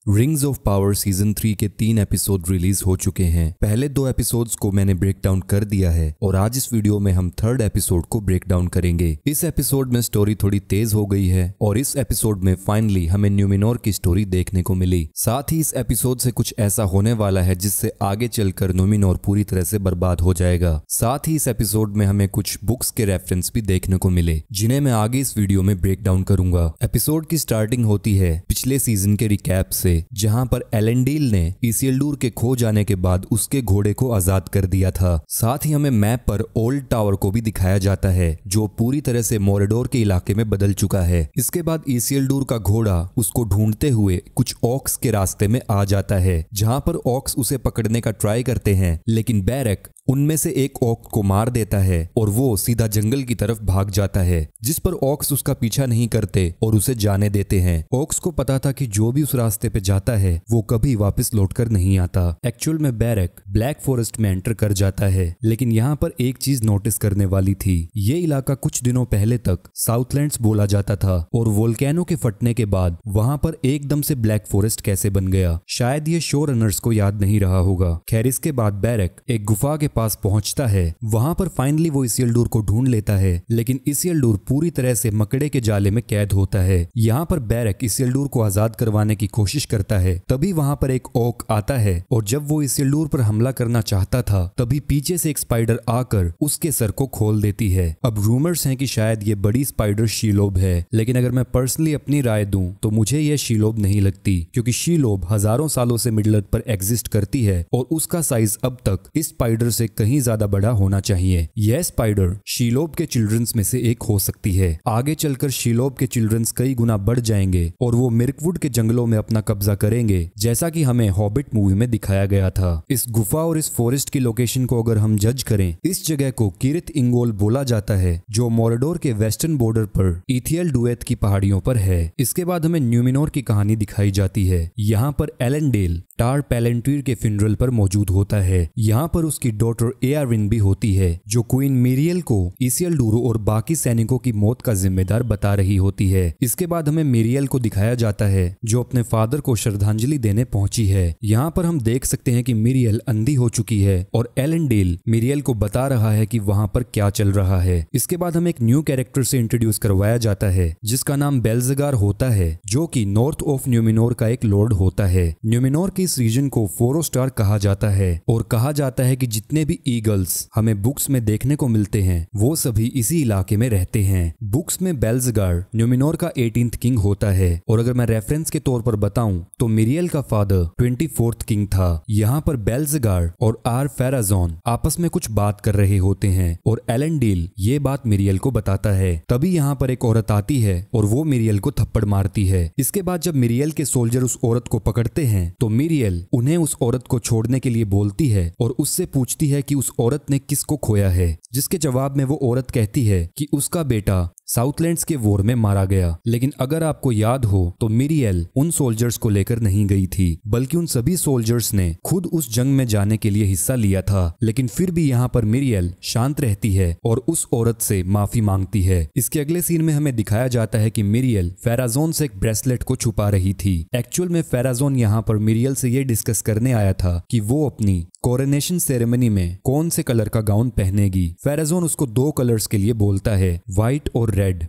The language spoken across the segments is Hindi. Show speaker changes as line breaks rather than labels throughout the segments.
रिंग्स ऑफ पावर सीजन 3 के 3 एपिसोड रिलीज हो चुके हैं। पहले 2 एपिसोड्स को मैंने ब्रेक डाउन कर दिया है और आज इस वीडियो में हम 3rd एपिसोड को ब्रेक डाउन करेंगे। इस एपिसोड में स्टोरी थोड़ी तेज हो गई है और इस एपिसोड में फाइनली हमें न्यूमिनोर की स्टोरी देखने को मिली। साथ ही इस एपिसोड से कुछ ऐसा होने वाला है जिससे आगे चलकर न्यूमिनोर पूरी तरह से बर्बाद हो जाएगा। साथ ही इस एपिसोड में हमें कुछ बुक्स के रेफरेंस भी देखने को मिले जिन्हें मैं आगे इस वीडियो में ब्रेक डाउन करूंगा। एपिसोड की स्टार्टिंग होती है पिछले सीजन के रिकैप से, जहां पर एलेंडील ने इसिल्डूर के खो जाने के बाद उसके घोड़े को आजाद कर दिया था। साथ ही हमें मैप पर ओल्ड टावर को भी दिखाया जाता है जो पूरी तरह से मोरेडोर के इलाके में बदल चुका है। इसके बाद इसिल्डूर का घोड़ा उसको ढूंढते हुए कुछ ऑक्स के रास्ते में आ जाता है, जहां पर ऑक्स उसे पकड़ने का ट्राई करते हैं, लेकिन बैरक उनमें से एक ऑक्स को मार देता है और वो सीधा जंगल की तरफ भाग जाता है, जिस पर ऑक्स उसका पीछा नहीं करते और उसे जाने देते हैं। ऑक्स को पता था कि जो भी उस रास्ते पे जाता है वो कभी वापस लौटकर नहीं आता। एक्चुअल में बैरक ब्लैक फॉरेस्ट में एंटर कर जाता है, लेकिन यहाँ पर एक चीज नोटिस करने वाली थी। ये इलाका कुछ दिनों पहले तक साउथलैंड्स बोला जाता था और वोल्केनो के फटने के बाद वहां पर एकदम से ब्लैक फॉरेस्ट कैसे बन गया, शायद ये शो रनर्स को याद नहीं रहा होगा। खैर, इसके बाद बैरक एक गुफा के पास पहुंचता है। वहां पर फाइनली वो इसिल्डूर को ढूंढ लेता है, लेकिन इसिल्डूर पूरी तरह से मकड़े के जाले में कैद होता है। यहाँ पर बैरक इसिल्डूर को आजाद करवाने की कोशिश करता है। तभी वहां पर एक ओक आता है और जब वो इसिल्डूर पर हमला करना चाहता था तभी पीछे से एक स्पाइडर आकर उसके सर को खोल देती है। अब रूमर्स हैं कि शायद ये बड़ी स्पाइडर शीलोब है, लेकिन अगर मैं पर्सनली अपनी राय दूं तो मुझे यह शीलोब नहीं लगती, क्योंकि शीलोब हजारों सालों से मिडल अर्थ पर एग्जिस्ट करती है और उसका साइज अब तक इस स्पाइडर से कहीं ज्यादा बड़ा होना चाहिए। यह स्पाइडर शीलोब के चिल्ड्रंस में से एक हो सकती है। आगे चलकर शीलोब के चिल्ड्रंस कई गुना बढ़ जाएंगे और वो मिर्कवुड के जंगलों में अपना कब्जा करेंगे, जैसा कि हमें हॉबिट मूवी में दिखाया गया था। इस गुफा और इस फॉरेस्ट की लोकेशन को अगर हम जज करें, इस जगह को किरिथ इंगोल बोला जाता है, जो मोरेडोर के वेस्टर्न बॉर्डर पर इथियल डुएथ की पहाड़ियों पर है। इसके बाद हमें न्यूमिनोर की कहानी दिखाई जाती है। यहाँ पर एलेंडेल टार पैलेंट्वीर के फ्यूनरल पर मौजूद होता है। यहाँ पर उसकी डॉटर एआरविन भी होती है, जो क्वीन मिरियल को इसिल्डूर और बाकी सैनिकों की मौत का जिम्मेदार बता रही होती है। इसके बाद हमें मिरियल को दिखाया जाता है जो अपने फादर को श्रद्धांजलि देने पहुंची है। यहाँ पर हम देख सकते हैं कि मिरियल अंधी हो चुकी है और एलेंडेल मिरियल को बता रहा है कि वहां पर क्या चल रहा है। इसके बाद हमें एक न्यू कैरेक्टर से इंट्रोड्यूस करवाया जाता है जिसका नाम बेल्जगार होता है, जो कि नॉर्थ ऑफ न्यूमिनोर का एक लॉर्ड होता है। न्यूमिनोर के इस रीजन को फोरोस्टार कहा जाता है और कहा जाता है कि जितने भी ईगल्स हमें बुक्स में देखने को मिलते हैं वो सभी इसी इलाके में रहते हैं। बुक्स में बेल्जगार न्यूमिनोर का 18th किंग होता है और अगर मैं रेफरेंस के तौर पर बताऊं तो मिरियल का फादर 24th किंग था। यहाँ पर बेल्जगार और आर फेराजोन आपस में कुछ बात कर रहे होते हैं और एलेंडील ये बात मिरियल को बताता है। तभी यहाँ पर एक औरत आती है और वो मिरियल को थप्पड़ मारती है। इसके बाद जब मिरियल के सोल्जर उस औरत को पकड़ते हैं तो मिरियल उन्हें उस औरत को छोड़ने के लिए बोलती है और उससे पूछती है कि उस औरत ने किसको खोया है, जिसके जवाब में वो औरत कहती है कि उसका बेटा साउथलैंड्स के वॉर में मारा गया। लेकिन अगर आपको याद हो तो मिरियल उन सोल्जर्स को लेकर नहीं गई थी, बल्कि उन सभी सोल्जर्स ने खुद उस जंग में जाने के लिए हिस्सा लिया था। लेकिन फिर भी यहाँ पर मिरियल शांत रहती है और उस औरत से माफी मांगती है। इसके अगले सीन में हमें दिखाया जाता है कि मिरियल फेराजोन से एक ब्रेसलेट को छुपा रही थी। एक्चुअल में फेराजोन यहाँ पर मिरियल से ये डिस्कस करने आया था कि वो अपनी कोरोनेशन सेरेमनी में कौन से कलर का गाउन पहनेगी। फेराजोन उसको 2 कलर्स के लिए बोलता है, व्हाइट और रेड।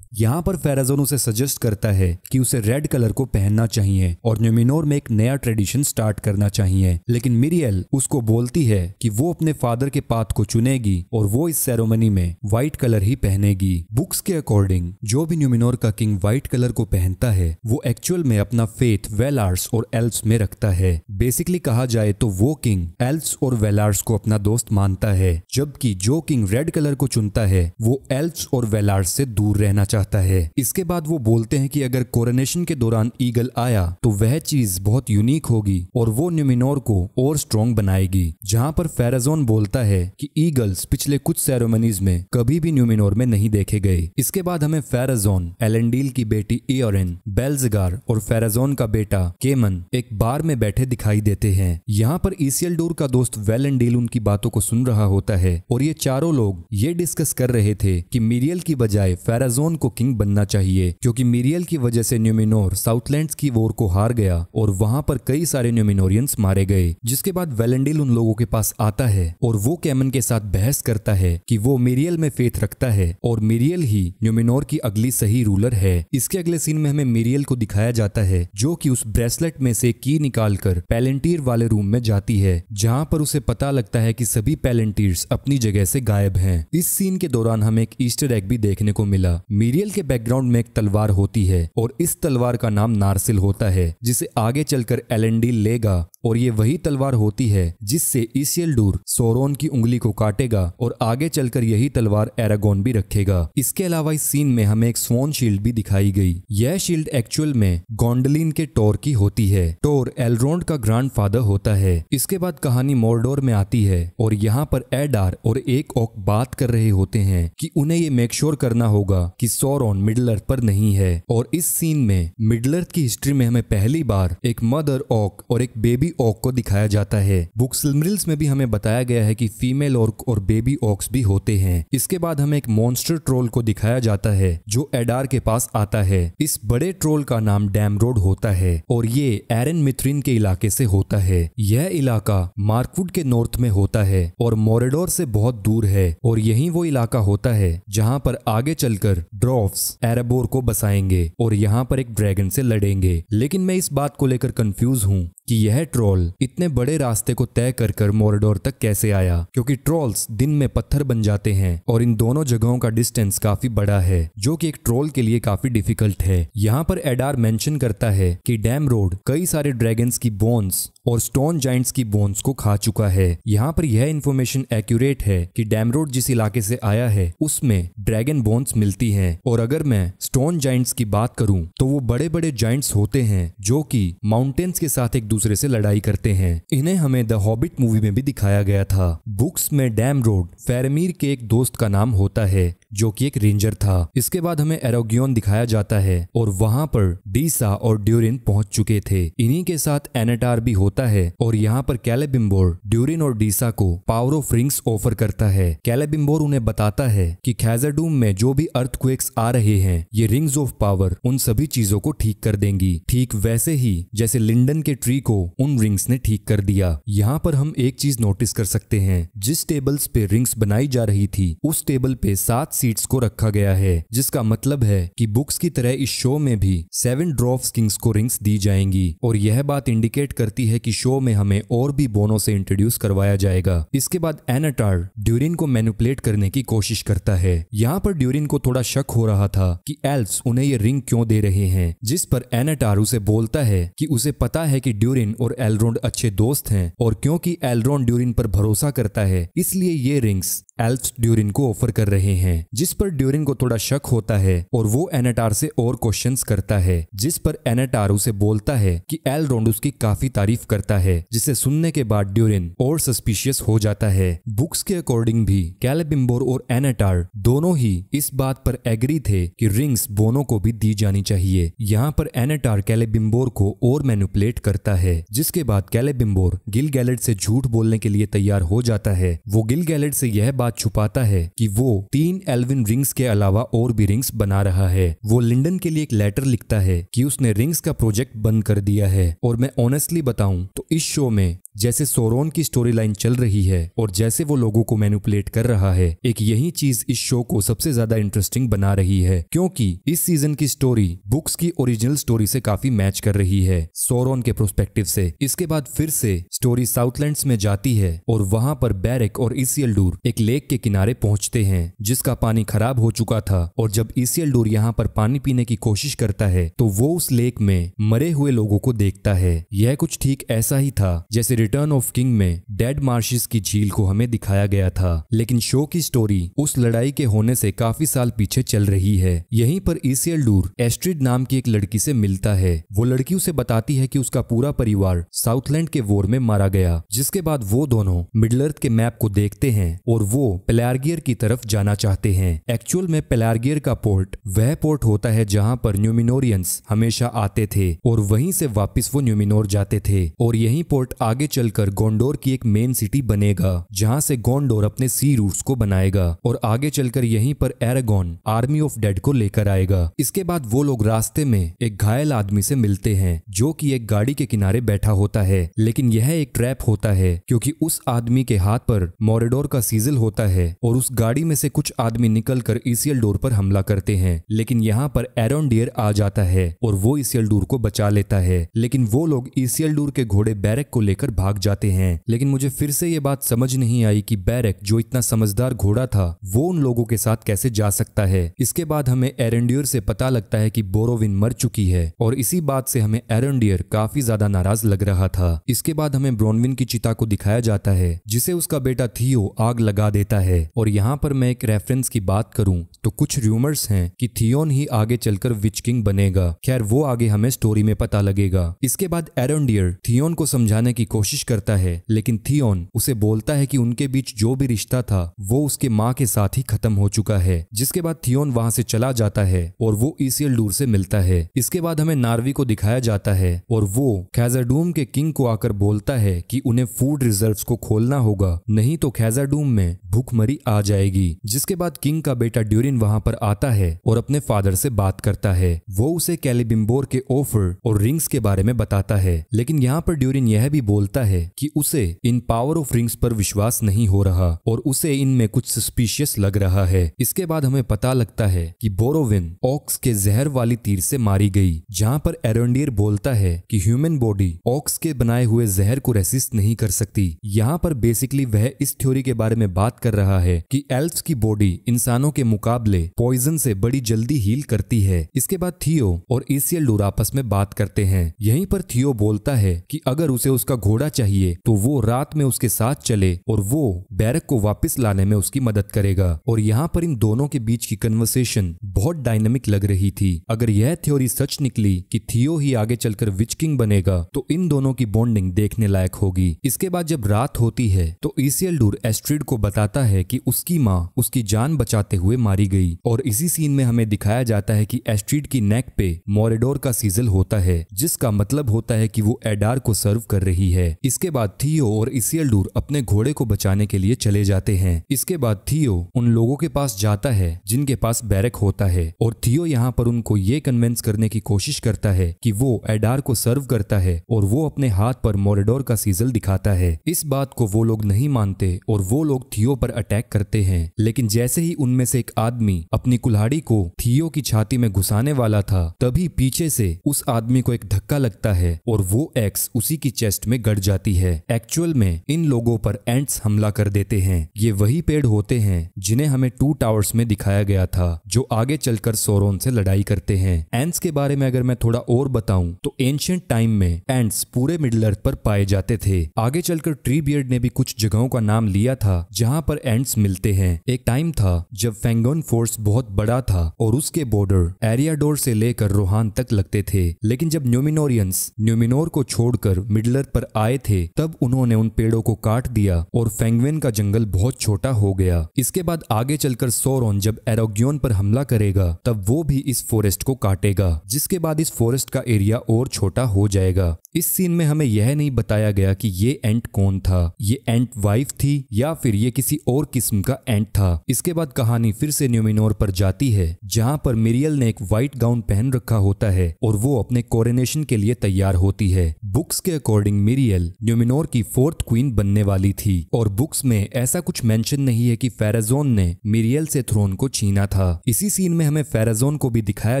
यहाँ पर फेराजोन उसे सजेस्ट करता है कि उसे रेड कलर को पहनना चाहिए और न्यूमिनोर में एक नया ट्रेडिशन स्टार्ट करना चाहिए। लेकिन मिरियल उसको बोलती है कि वो अपने फादर के पाथ को चुनेगी और वो इस सेरेमनी में व्हाइट कलर ही पहनेगी। बुक्स के अकॉर्डिंग जो भी न्यूमिनोर का किंग व्हाइट कलर को पहनता है वो एक्चुअल में अपना फेथ वेलार्स और एल्व्स में रखता है। बेसिकली कहा जाए तो वो किंग एल्व्स और वेलार्स को अपना दोस्त मानता है, जबकि जो किंग रेड कलर को चुनता है वो एल्व्स और वेलार्स से दूर रहना चाहता है। इसके बाद वो बोलते हैं कि अगर कोरोनेशन के दौरान ईगल आया तो वह चीज बहुत यूनिक होगी और वो न्यूमिनोर को और स्ट्रॉन्ग बनाएगी। जहां पर फेराजोन बोलता है कि ईगल्स पिछले कुछ सेरेमनीज में कभी भी न्यूमिनोर में नहीं देखे गए। इसके बाद हमें फेराजोन, एलेंडील की बेटी एओरिन, बेल्जगार और फेराजोन का बेटा केमन एक बार में बैठे दिखाई देते हैं। यहाँ पर इसिल्डूर का दोस्त वेलेंडील उनकी बातों को सुन रहा होता है और ये चारों लोग ये डिस्कस कर रहे थे कि मिरियल की बजाय फेराजोन को किंग बनना चाहिए, क्योंकि मिरियल की वजह से न्यूमिनोर साउथलैंड्स की वॉर को हार गया और वहां पर कई सारे न्यूमिनोरियंस मारे गए। जिसके बाद वेलेंडिल उन लोगों के पास आता है और वो कैमन के साथ बहस करता है कि वो मिरियल में फेथ रखता है और मिरियल ही न्यूमिनोर की अगली सही रूलर है। इसके अगले सीन में हमें मिरियल को दिखाया जाता है जो कि उस ब्रेसलेट में से की निकालकर पैलेंटीर वाले रूम में जाती है, जहां पर उसे पता लगता है कि सभी पैलेंटीर्स अपनी जगह से गायब हैं। इस सीन के दौरान हमें एक ईस्टर एग भी देखने को मिला। मिरियल के बैकग्राउंड में एक तलवार होती है और इस तलवार का नाम नार्सिल होता है, जिसे आगे चलकर एलेंडिल लेगा और ये वही तलवार होती है जिससे इसिल्डुर सोरोन की उंगली को काटेगा और आगे चलकर यही तलवार एरागोन भी रखेगा। इसके अलावा इस सीन में हमें एक स्वॉन शील्ड भी दिखाई गई। यह शील्ड एक्चुअल में गोंडलिन के टोर की होती है। टोर एलरोंड का ग्रैंडफादर होता है। इसके बाद कहानी मोर्डोर में आती है और यहाँ पर एडार और एक ओक बात कर रहे होते हैं कि उन्हें ये मेक श्योर करना होगा कि सोरोन मिडल अर्थ पर नहीं है। और इस सीन में मिडल अर्थ की हिस्ट्री में हमें पहली बार एक मदर ओक और एक बेबी ओक को दिखाया जाता है। बुक सिलमरिल्स में भी हमें बताया गया है कि फीमेल ऑर्क और बेबी ऑक्स भी होते हैं। इसके बाद हमें एक मॉन्स्टर ट्रोल को दिखाया जाता है जो एडार के पास आता है। इस बड़े ट्रोल का नाम डैमरोड होता है और ये एरन मिथ्रिन के इलाके से होता है। यह इलाका मार्कवुड के नॉर्थ में होता है और मोरेडोर से बहुत दूर है और यही वो इलाका होता है जहां पर आगे चलकर ड्रॉफ्स एरेबोर को बसाएंगे और यहाँ पर एक ड्रैगन से लड़ेंगे। लेकिन मैं इस बात को लेकर कंफ्यूज हूँ कि यह ट्रोल इतने बड़े रास्ते को तय कर मोरेडोर तक कैसे आया, क्योंकि ट्रोल्स दिन में पत्थर बन जाते हैं और इन दोनों जगहों का डिस्टेंस काफी बड़ा है जो कि एक ट्रोल के लिए काफी डिफिकल्ट है। यहाँ पर एडार मेंशन करता है कि डैमरोड कई सारे ड्रैगन्स की बोन्स और स्टोन जाइंट्स की बोन्स को खा चुका है। यहाँ पर यह इन्फॉर्मेशन एक्यूरेट है कि डैमरोड जिस इलाके से आया है उसमें ड्रैगन बोन्स मिलती हैं। और अगर मैं स्टोन जाइंट्स की बात करूं तो वो बड़े बड़े जाइंट्स होते हैं जो कि माउंटेन्स के साथ एक दूसरे से लड़ाई करते हैं। इन्हें हमें द हॉबिट मूवी में भी दिखाया गया था। बुक्स में डैमरोड फेरमीर के एक दोस्त का नाम होता है जो कि एक रेंजर था। इसके बाद हमें एरोगियन दिखाया जाता है और वहां पर डीसा और ड्यूरिन पहुंच चुके थे। इन्हीं के साथ एनाटार भी होता है और यहाँ पर कैलेबिम्बोर ड्यूरिन और डीसा को पावर ऑफ रिंग्स ऑफर करता है। कैलेबिम्बोर उन्हें बताता है कि खैजरडूम में जो भी अर्थक्वेक्स आ रहे हैं ये रिंग्स ऑफ पावर उन सभी चीजों को ठीक कर देंगी, ठीक वैसे ही जैसे लिंडन के ट्री को उन रिंग्स ने ठीक कर दिया। यहाँ पर हम एक चीज नोटिस कर सकते हैं, जिस टेबल्स पे रिंग्स बनाई जा रही थी उस टेबल पे 7 सीट्स को रखा गया है, जिसका मतलब है कि बुक्स की तरह इस शो में भी 7 ड्रॉफ्स किंग्स को रिंग्स दी जाएंगी। और यह बात इंडिकेट करती है कि शो में हमें और भी बोनों से इंट्रोड्यूस करवाया जाएगा। इसके बाद एनाटार ड्यूरिन को मैनिपुलेट करने की कोशिश करता है। यहाँ पर ड्यूरिन को थोड़ा शक हो रहा था कि एल्व्स उन्हें ये रिंग क्यों दे रहे हैं, जिस पर एनाटार उसे बोलता है कि उसे पता है कि ड्यूरिन और एलरोंड अच्छे दोस्त हैं और क्योंकि एलरोंड ड्यूरिन पर भरोसा करता है इसलिए ये रिंग्स एल्व्स ड्यूरिन को ऑफर कर रहे हैं। जिस पर ड्यूरिन को थोड़ा शक होता है और वो एनाटार से और क्वेश्चंस करता है, जिस पर एनाटार उसे बोलता है कि एलरोंड उसकी काफी तारीफ करता है, जिसे सुनने के बाद ड्यूरिन और सस्पिशियस हो जाता है। बुक्स के अकॉर्डिंग भी कैलेबिम्बोर और एनाटार दोनों ही इस बात पर एग्री थे कि रिंग्स बोनो को भी दी जानी चाहिए। यहाँ पर एनाटार कैलेबिम्बोर को और मैनिपुलेट करता है, जिसके बाद कैलेबिम्बोर गिल-गैलेड से झूठ बोलने के लिए तैयार हो जाता है। वो गिल-गैलेड से यह बात छुपाता है कि वो 3 एल्विन रिंग्स के अलावा और भी रिंग्स बना रहा है। वो लिंडन के लिए एक लेटर लिखता है कि उसने रिंग्स का प्रोजेक्ट बंद कर दिया है। और मैं ऑनेस्टली बताऊं तो इस शो में जैसे सोरोन की स्टोरी लाइन चल रही है और जैसे वो लोगों को मैनिपुलेट कर रहा है, एक यही चीज इस शो को सबसे ज्यादा इंटरेस्टिंग बना रही है, क्योंकि इस सीजन की स्टोरी बुक्स की ओरिजिनल स्टोरी से काफी मैच कर रही है सोरोन के प्रोस्पेक्टिव से। इसके बाद फिर से स्टोरी साउथलैंड्स में जाती है और वहां पर बैरिक और इसिल्डुर एक लेक के किनारे पहुंचते हैं जिसका पानी खराब हो चुका था। और जब इसिल्डुर यहाँ पर पानी पीने की कोशिश करता है तो वो उस लेक में मरे हुए लोगों को देखता है। यह कुछ ठीक ऐसा ही था जैसे रिटर्न ऑफ किंग में डेड मार्शिस की झील को हमें दिखाया गया था, लेकिन शो की स्टोरी उस लड़ाई के होने से काफी साल पीछे चल रही है। यहीं पर इसिल्डुर एस्ट्रिड नाम की एक लड़की से मिलता है। वो लड़की उसे बताती है कि उसका पूरा परिवार साउथलैंड के वॉर में मारा गया, जिसके बाद वो दोनों मिडल अर्थ के मैप को देखते हैं और वो पेलार्गियर की तरफ जाना चाहते हैं। एक्चुअल में पेलार्गियर का पोर्ट वह पोर्ट होता है जहां पर न्यूमिनोरियंस हमेशा आते थे और वहीं से वापस वो न्यूमिनोर जाते थे। और यही पोर्ट आगे चलकर गोंडोर की एक मेन सिटी बनेगा जहां से गोंडोर अपने सी रूट्स को बनाएगा और आगे चलकर यहीं पर एरागोन आर्मी ऑफ डेड को लेकर आएगा। इसके बाद वो लोग रास्ते में एक घायल आदमी से मिलते हैं जो कि एक गाड़ी के किनारे बैठा होता है, लेकिन यह एक ट्रैप होता है क्योंकि उस आदमी के हाथ पर मोरेडोर का सीजल होता है और उस गाड़ी में से कुछ आदमी निकलकर इसिल्डोर पर हमला करते हैं। लेकिन यहाँ पर एरोंडियर आ जाता है और वो इसिल्डोर को बचा लेता है, लेकिन वो लोग इसिल्डोर के घोड़े बैरक को लेकर भाग जाते हैं। लेकिन मुझे फिर से ये बात समझ नहीं आई कि बैरक जो इतना समझदार घोड़ा था वो उन लोगों के साथ कैसे जा सकता है। इसके बाद हमें एरेंडियर से पता लगता है कि बोरोविन मर चुकी है और इसी बात से हमें एरेंडियर काफी ज्यादा नाराज लग रहा था। इसके बाद हमें ब्रोनविन की चिता को दिखाया जाता है जिसे उसका बेटा थियो आग लगा देता है। और यहाँ पर मैं एक रेफरेंस की बात करूं तो कुछ रूमर्स हैं कि थियोन ही आगे चलकर विच किंग बनेगा। खैर वो आगे हमें स्टोरी में पता लगेगा। इसके बाद एरेंडियर थियोन को समझाने की कोशिश करता है, लेकिन थियोन उसे बोलता है कि उनके बीच जो भी रिश्ता था वो उसके माँ के साथ ही खत्म हो चुका है। जिसके बाद थियोन वहां से चला जाता है और वो इसिल्डोर से मिलता है। इसके बाद हमें नार्वी को दिखाया जाता है और वो खैज़रडूम के किंग को आकर बोलता है कि उन्हें फूड रिजर्व्स को खोलना होगा, नहीं तो खैज़रडूम में भूखमरी आ जाएगी। जिसके बाद किंग का बेटा ड्यूरिन वहां पर आता है और अपने फादर से बात करता है। वो उसे कैलिबिम्बोर के ऑफर और रिंग्स के बारे में बताता है, लेकिन यहाँ पर ड्यूरिन यह भी बोलता है कि उसे इन पावर ऑफ रिंग्स पर विश्वास नहीं हो रहा और उसे इनमें कुछ सस्पिशियस लग रहा है। इसके बाद हमें पता लगता है कि बोरोविन ऑक्स के जहर वाली तीर से मारी गई, जहां पर एरेंडियर बोलता है कि ह्यूमन बॉडी ऑक्स के बनाए हुए जहर को रेसिस्ट नहीं कर सकती। यहाँ पर बेसिकली वह इस थ्योरी के बारे में बात कर रहा है कि एल्फ्स की बॉडी इंसानों के मुकाबले पॉइजन से बड़ी जल्दी हील करती है। इसके बाद थियो और इसिल्डोर आपस में बात करते हैं। यहीं पर थियो बोलता है कि अगर उसे उसका घोड़ा चाहिए तो वो रात में उसके साथ चले और वो बैरक को वापस लाने में उसकी मदद करेगा। और यहाँ पर इन दोनों के बीच की कन्वर्सेशन बहुत डायनामिक लग रही थी। अगर यह थ्योरी सच निकली कि थियो ही आगे चलकर विच किंग बनेगा तो इन दोनों की बॉन्डिंग देखने लायक होगी। इसके बाद जब रात होती है तो इसिल्डोर एस्ट्रिड को बताता है कि उसकी माँ उसकी जान बचाते हुए मारी गई और इसी सीन में हमें दिखाया जाता है कि एस्ट्रिड की नेक पे मोरेडोर का सीजल होता है, जिसका मतलब होता है कि वो एडार को सर्व कर रही है। इसके बाद थियो और इसिल्डोर अपने घोड़े को बचाने के लिए चले जाते हैं। इसके बाद थियो उन लोगों के पास जाता है जिनके पास बैरक होता है और थियो यहाँ पर उनको ये कन्विंस करने की कोशिश करता है कि वो एडार को सर्व करता है और वो अपने हाथ पर मोरेडोर का सीजल दिखाता है। इस बात को वो लोग नहीं मानते और वो लोग थियो पर अटैक करते हैं, लेकिन जैसे ही उनमें से एक आदमी अपनी कुल्हाड़ी को थियो की छाती में घुसाने वाला था तभी पीछे से उस आदमी को एक धक्का लगता है और वो एक्स उसी की चेस्ट में गड़ जाती है। एक्चुअल में इन लोगों पर एंट्स हमला कर देते हैं। ये वही पेड़ होते हैं जिन्हें हमें टू टावर्स में दिखाया गया था जो आगे चलकर सोरोन से लड़ाई करते हैं। एंट्स के बारे में अगर मैं थोड़ा और बताऊं तो एंशिएंट टाइम में एंट्स पूरे मिडिल अर्थ पर पाए जाते थे। आगे चलकर ट्री बियर्ड ने भी कुछ जगहों का नाम लिया था जहां पर एंट्स मिलते हैं। एक टाइम था जब फेंगोन फोर्स बहुत बड़ा था और उसके बॉर्डर एरियाडोर से लेकर रोहान तक लगते थे, लेकिन जब न्यूमिनोरियंस न्यूमिनोर को छोड़कर मिडिल अर्थ पर आए थे तब उन्होंने उन पेड़ों को काट दिया और फेंगविन का जंगल बहुत छोटा हो गया। इसके बाद आगे चलकर सोरोन जब एरोग्योन पर हमला करेगा तब वो भी इस फॉरेस्ट को काटेगा, जिसके बाद इस फॉरेस्ट का एरिया और छोटा हो जाएगा। इस सीन में हमें यह नहीं बताया गया कि ये एंट कौन था, ये एंट वाइफ थी या फिर ये किसी और किस्म का एंट था। इसके बाद कहानी फिर से न्यूमिनोर पर जाती है जहां पर मिरियल ने एक व्हाइट गाउन पहन रखा होता है और वो अपने कोरोनेशन के लिए तैयार होती है। बुक्स के अकॉर्डिंग मिरियल न्यूमिनोर की 4th क्वीन बनने वाली थी और बुक्स में ऐसा कुछ मेंशन नहीं है कि फेराजोन ने मिरियल से थ्रोन को छीना था। इसी सीन में हमें फेराजोन को भी दिखाया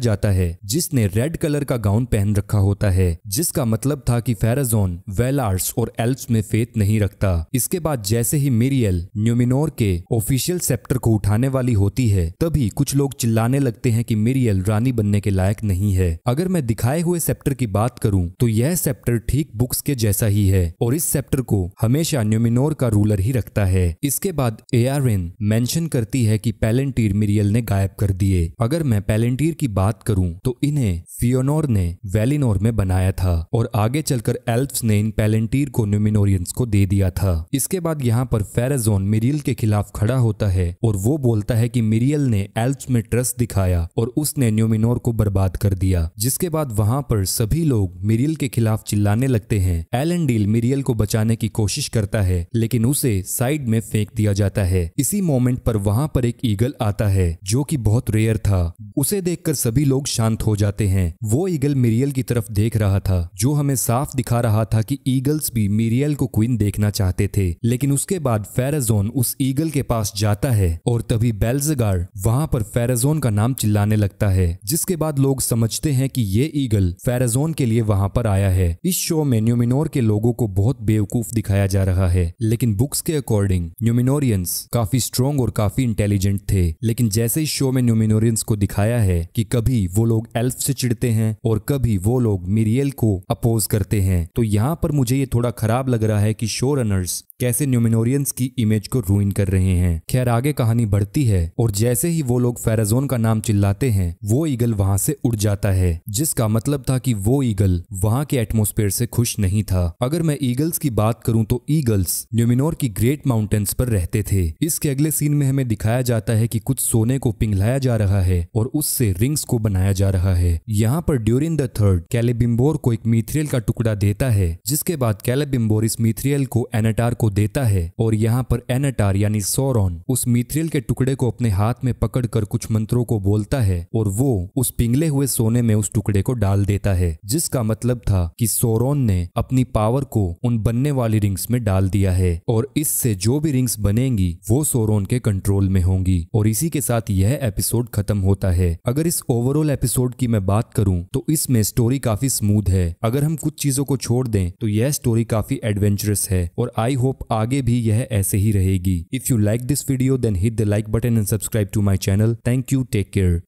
जाता है जिसने रेड कलर का गाउन पहन रखा होता है, जिसका मतलब था कि फेराजोन वेलार्स और एल्फ्स में फेथ नहीं रखता। इसके बाद जैसे ही मिरियल न्यूमिनोर के ऑफिशियल सेप्टर को उठाने वाली होती है तभी कुछ लोग चिल्लाने लगते हैं कि मिरियल रानी बनने के लायक नहीं है। अगर मैं दिखाए हुए सेप्टर की बात करूं तो यह सेप्टर ठीक बुक्स के जैसा ही है और इस सेप्टर को हमेशा न्यूमिनोर का रूलर ही रखता है। इसके बाद एआरएन मेंशन करती है कि पैलेंटीर मिरियल ने गायब कर दिए। अगर मैं पैलेंटीर की बात करूं तो इन्हें फियोनोर ने वेलिनोर में बनाया था और आगे चलकर एल्फ्स ने इन पैलेंटीर को न्यूमिनोरियंस को दे दिया था। इसके बाद यहाँ पर फेराजोन मिरियल के खिलाफ खड़ा होता है और वो बोलता है कि मिरियल ने एल्फ्स में ट्रस्ट दिखाया और उसने न्यूमिनोर को बर्बाद कर दिया। जिसके बाद वहां पर सभी लोग मिरियल के खिलाफ चिल्लाने लगते हैं। एलेंडियर क्रोकोडाइल मिरियल को बचाने की कोशिश करता है, लेकिन उसे साइड में फेंक दिया जाता है। इसी मोमेंट पर वहां पर एक ईगल आता है जो कि बहुत रेयर था। उसे देखकर सभी लोग शांत हो जाते हैं। वो ईगल मिरियल की तरफ देख रहा था, जो हमें साफ दिखा रहा था कि ईगल्स भी मिरियल को क्वीन देखना चाहते थे। लेकिन उसके बाद फेराजोन उस ईगल के पास जाता है और तभी बेल्ज़ेगार वहां पर फेराजोन का नाम चिल्लाने लगता है, जिसके बाद लोग समझते हैं कि ये ईगल फेराजोन के लिए वहां पर आया है। इस शो में न्यूमिनोर के लोगों को बहुत बेवकूफ दिखाया जा रहा है, लेकिन बुक्स के अकॉर्डिंग न्यूमिनोरियंस काफी स्ट्रॉन्ग और काफी इंटेलिजेंट थे। लेकिन जैसे इस शो में न्यूमिनोरियंस को दिखाया है कि कभी वो लोग एल्फ से चिढ़ते हैं और कभी वो लोग मिरियल को अपोज करते हैं, तो यहाँ पर मुझे ये थोड़ा खराब लग रहा है कि शो रनर्स कैसे न्यूमिनोरियंस की इमेज को रूइन कर रहे हैं। खैर आगे कहानी बढ़ती है और जैसे ही वो लोग फेराजोन का नाम चिल्लाते हैं, वो ईगल वहां से उड़ जाता है, जिसका मतलब था कि वो ईगल वहां के एटमॉस्फेयर से खुश नहीं था। अगर मैं ईगल्स की बात करूं तो ईगल्स न्यूमिनोर की ग्रेट माउंटेन्स पर रहते थे। इसके अगले सीन में हमें दिखाया जाता है कि कुछ सोने को पिघलाया जा रहा है और उससे रिंग्स को बनाया जा रहा है। यहाँ पर ड्यूरिन द थर्ड कैलेबिम्बोर को एक मीथ्रियल का टुकड़ा देता है, जिसके बाद कैलेबिम्बोर इस मीथ्रियल को एनाटार को देता है और यहाँ पर एनाटार यानी सोरोन उस मीथ्रियल के टुकड़े को अपने हाथ में पकड़कर कुछ मंत्रों को बोलता है और वो उस पिघले हुए सोने में उस टुकड़े को डाल देता है, जिसका मतलब था कि सोरोन ने अपनी पावर को उन बनने वाली रिंग्स में डाल दिया है और इससे जो भी रिंग्स बनेंगी वो सोरोन के कंट्रोल में होंगी। और इसी के साथ यह एपिसोड खत्म होता है। अगर इस ओवरऑल एपिसोड की मैं बात करूं तो इसमें स्टोरी काफी स्मूथ है। अगर हम कुछ चीजों को छोड़ दें तो यह स्टोरी काफी एडवेंचरस है और आई होप आगे भी यह ऐसे ही रहेगी। If you like this video then hit the like button and subscribe to my channel. Thank you, take care.